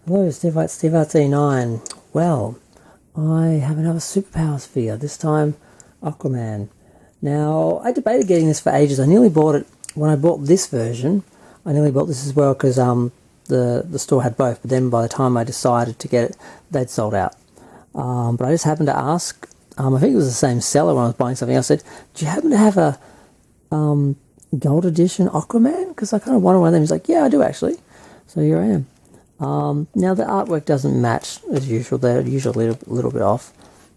Hello, Steve White, Steve Arts 89. Well, I have another superpowers figure, this time Aquaman. Now, I debated getting this for ages. I nearly bought it when I bought this version. I nearly bought this as well because the store had both, but then by the time I decided to get it, they'd sold out. But I just happened to ask, I think it was the same seller when I was buying something. I said, do you happen to have a gold edition Aquaman? Because I kind of wanted one of them. He's like, yeah, I do actually. So here I am. Now the artwork doesn't match as usual, they're usually a little bit off.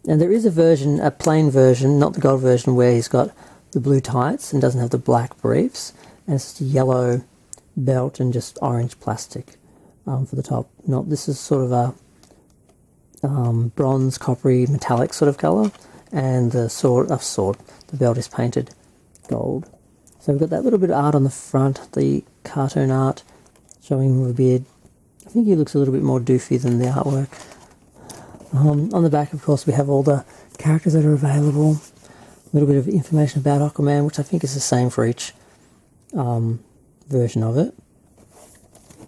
And there is a version, a plain version, not the gold version, where he's got the blue tights and doesn't have the black briefs, and it's just a yellow belt and just orange plastic for the top. This is sort of a bronze, coppery, metallic sort of colour, and the the belt is painted gold. So we've got that little bit of art on the front, the cartoon art showing him with a beard. I think he looks a little bit more doofy than the artwork. On the back, of course, we have all the characters that are available. A little bit of information about Aquaman, which I think is the same for each version of it.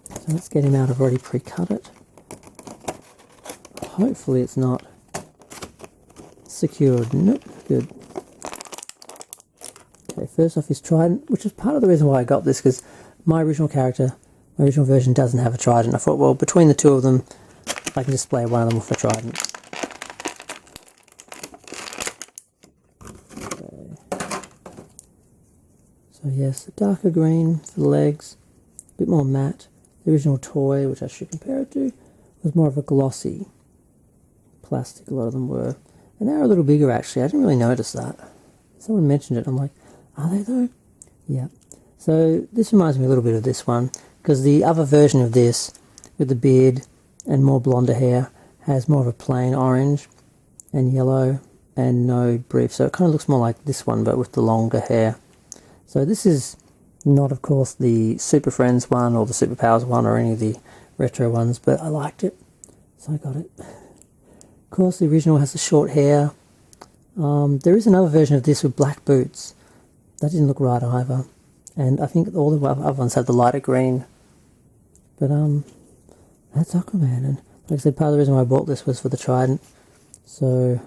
So let's get him out. I've already pre-cut it. Hopefully it's not secured. Nope, good. Okay, first off his trident, which is part of the reason why I got this, because my original version doesn't have a trident. I thought, well, between the two of them, I can display one of them with a trident. Okay. So yes, the darker green for the legs, a bit more matte. The original toy, which I should compare it to, was more of a glossy plastic, a lot of them were. And they were a little bigger actually, I didn't really notice that. Someone mentioned it, I'm like, are they though? Yeah. So this reminds me a little bit of this one, because the other version of this, with the beard and more blonder hair, has more of a plain orange and yellow and no brief. So it kind of looks more like this one, but with the longer hair. So this is not, of course, the Super Friends one or the Superpowers one or any of the retro ones, but I liked it, so I got it. Of course, the original has the short hair. There is another version of this with black boots. That didn't look right either. And I think all the other ones have the lighter green. But that's Aquaman. And like I said, part of the reason why I bought this was for the trident. So,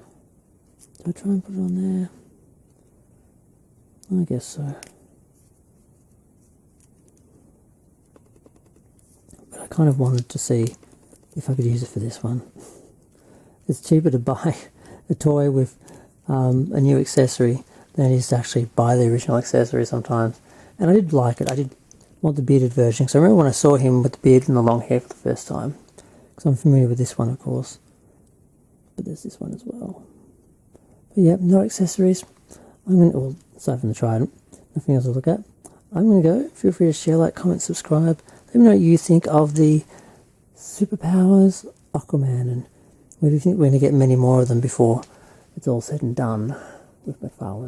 do I try and put it on there? I guess so. But I kind of wanted to see if I could use it for this one. It's cheaper to buy a toy with a new accessory than it is to actually buy the original accessory sometimes. And I did like it. I did want the bearded version, because I remember when I saw him with the beard and the long hair for the first time. Because I'm familiar with this one, of course. But there's this one as well. But yeah, no accessories. I'm going to, well, aside from the trident, nothing else to look at. I'm going to go. Feel free to share, like, comment, subscribe. Let me know what you think of the Superpowers Aquaman, and whether you think we're going to get many more of them before it's all said and done with McFarlane.